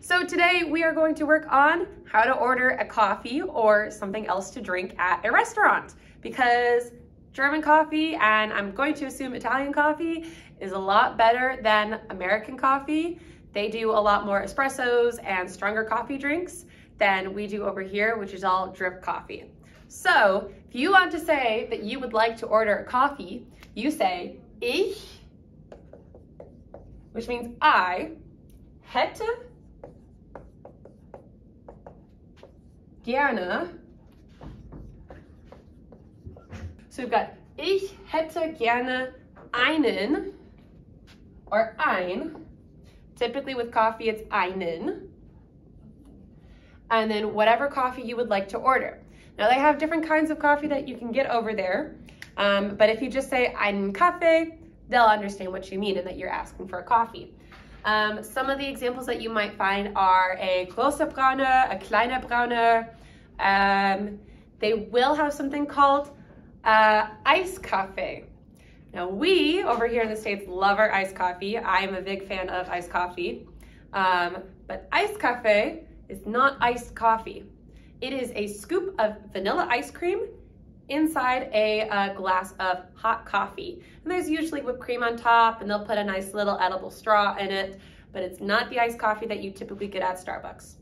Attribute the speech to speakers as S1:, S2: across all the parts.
S1: So today we are going to work on how to order a coffee or something else to drink at a restaurant, because German coffee, and I'm going to assume Italian coffee, is a lot better than American coffee. They do a lot more espressos and stronger coffee drinks than we do over here, which is all drip coffee. So if you want to say that you would like to order a coffee, you say ich, which means I, hätte gerne. So we've got ich hätte gerne einen or ein. Typically with coffee it's einen. And then whatever coffee you would like to order. Now they have different kinds of coffee that you can get over there. But if you just say einen Kaffee, they'll understand what you mean and that you're asking for a coffee. Some of the examples that you might find are a große Brauner, a kleine Brauner. They will have something called iced coffee. Now we over here in the States love our iced coffee. I'm a big fan of iced coffee. But iced coffee is not iced coffee. It is a scoop of vanilla ice cream inside a glass of hot coffee. And there's usually whipped cream on top, and they'll put a nice little edible straw in it, but it's not the iced coffee that you typically get at Starbucks.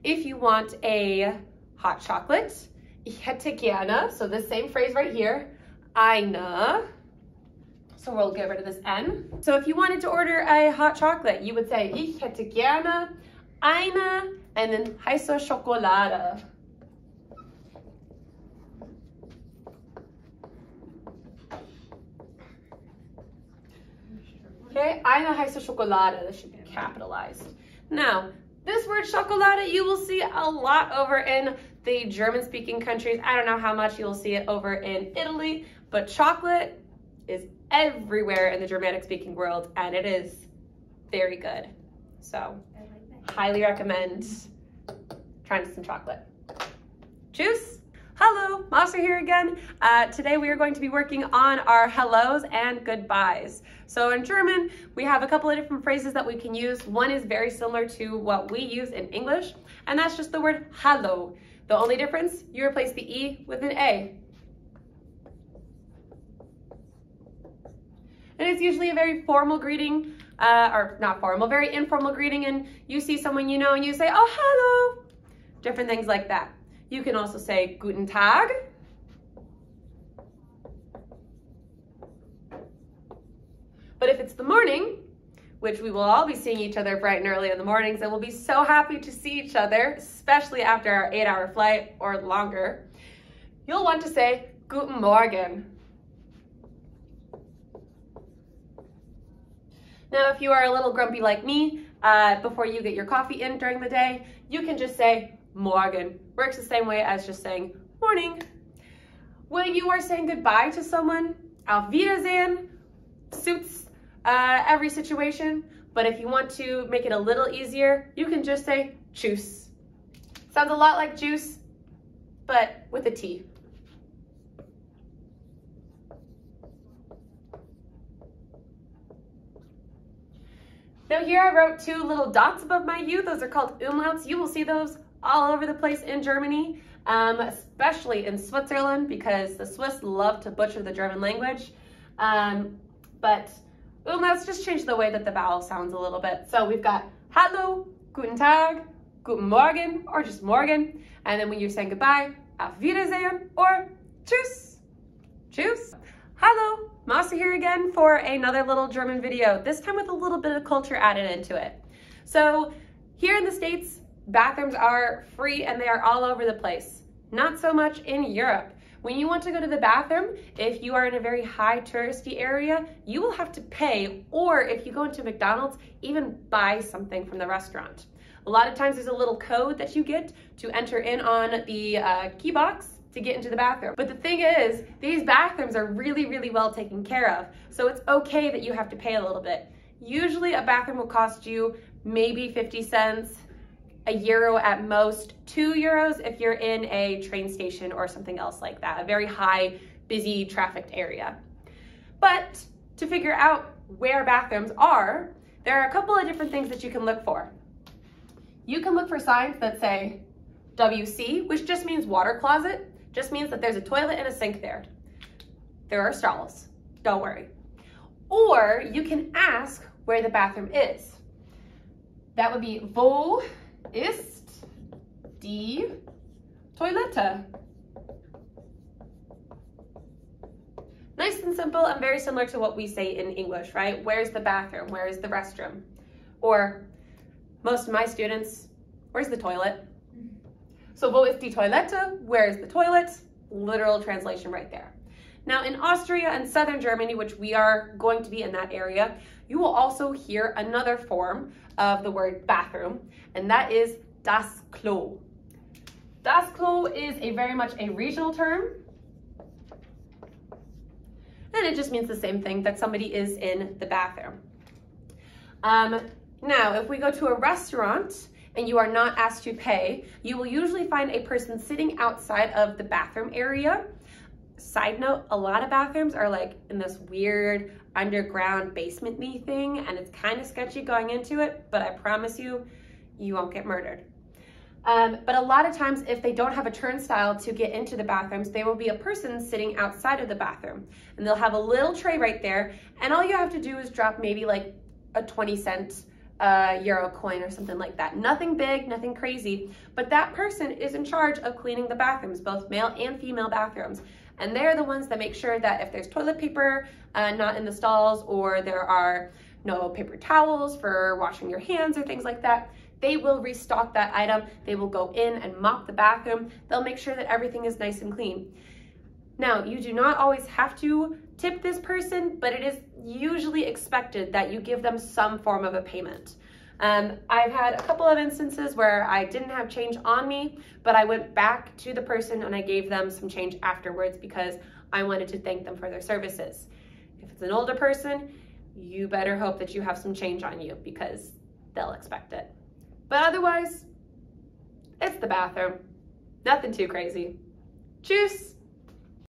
S1: If you want a hot chocolate, ich hätte gerne, so this same phrase right here, eine. So we'll get rid of this N. So if you wanted to order a hot chocolate, you would say ich hätte gerne eine, and then heiße Schokolade. Okay, eine heiße Schokolade, this should be capitalized. Now, this word Schokolade you will see a lot over in the German-speaking countries. I don't know how much you will see it over in Italy, but chocolate is everywhere in the Germanic-speaking world, and it is very good. So, highly recommend trying some chocolate. Juice? Hello, Master here again. Today we are going to be working on our hellos and goodbyes. So in German, we have a couple of different phrases that we can use. One is very similar to what we use in English, and that's just the word hallo. The only difference, you replace the E with an A. And it's usually a very formal greeting, or not formal, very informal greeting, and you see someone you know and you say, oh, hello. Different things like that. You can also say Guten Tag. But if it's the morning, which we will all be seeing each other bright and early in the mornings, and we'll be so happy to see each other, especially after our 8-hour flight or longer, you'll want to say Guten Morgen. Now, if you are a little grumpy like me, before you get your coffee in during the day, you can just say Morgen. Works the same way as just saying morning. When you are saying goodbye to someone, Auf Wiedersehen suits every situation, but if you want to make it a little easier, you can just say Tschüss. Sounds a lot like juice, but with a T. Now here I wrote 2 little dots above my U. Those are called umlauts. You will see those all over the place in Germany, especially in Switzerland, because the Swiss love to butcher the German language. But umlauts just change the way that the vowel sounds a little bit. So we've got Hallo, Guten Tag, Guten Morgen, or just Morgen. And then when you're saying goodbye, Auf Wiedersehen, or Tschüss. Tschüss. Hello, Masa here again for another little German video, this time with a little bit of culture added into it. So here in the States, bathrooms are free and they are all over the place. Not so much in Europe. When you want to go to the bathroom, if you are in a very high touristy area, you will have to pay, or if you go into McDonald's, even buy something from the restaurant. A lot of times there's a little code that you get to enter in on the key box to get into the bathroom. But the thing is, these bathrooms are really, really well taken care of. So it's okay that you have to pay a little bit. Usually a bathroom will cost you maybe 50 cents, €1 at most, €2 if you're in a train station or something else like that, a very high, busy, trafficked area. But to figure out where bathrooms are, there are a couple of different things that you can look for. You can look for signs that say WC, which just means water closet, just means that there's a toilet and a sink there. There are stalls, don't worry. Or you can ask where the bathroom is. That would be wo ist die Toilette? Nice and simple and very similar to what we say in English, right? Where's the bathroom? Where is the restroom? Or most of my students, where's the toilet? So wo ist die Toilette? Where is the toilet? Literal translation right there. Now in Austria and southern Germany, which we are going to be in that area, you will also hear another form of the word bathroom, and that is das Klo. Das Klo is very much a regional term, and it just means the same thing, that somebody is in the bathroom. Now, if we go to a restaurant and you are not asked to pay, you will usually find a person sitting outside of the bathroom area. Side note, a lot of bathrooms are like in this weird underground basement-y thing, and it's kind of sketchy going into it, but I promise you, you won't get murdered. But a lot of times, if they don't have a turnstile to get into the bathrooms, there will be a person sitting outside of the bathroom, and they'll have a little tray right there, and all you have to do is drop maybe like a 20-cent euro coin or something like that. Nothing big, nothing crazy, but that person is in charge of cleaning the bathrooms, both male and female bathrooms. And they're the ones that make sure that if there's toilet paper not in the stalls, or there are no paper towels for washing your hands or things like that, they will restock that item. They will go in and mop the bathroom. They'll make sure that everything is nice and clean. Now, you do not always have to tip this person, but it is usually expected that you give them some form of a payment. I've had a couple of instances where I didn't have change on me, but I went back to the person and I gave them some change afterwards because I wanted to thank them for their services. If it's an older person, you better hope that you have some change on you because they'll expect it. But otherwise, it's the bathroom. Nothing too crazy. Tschüss!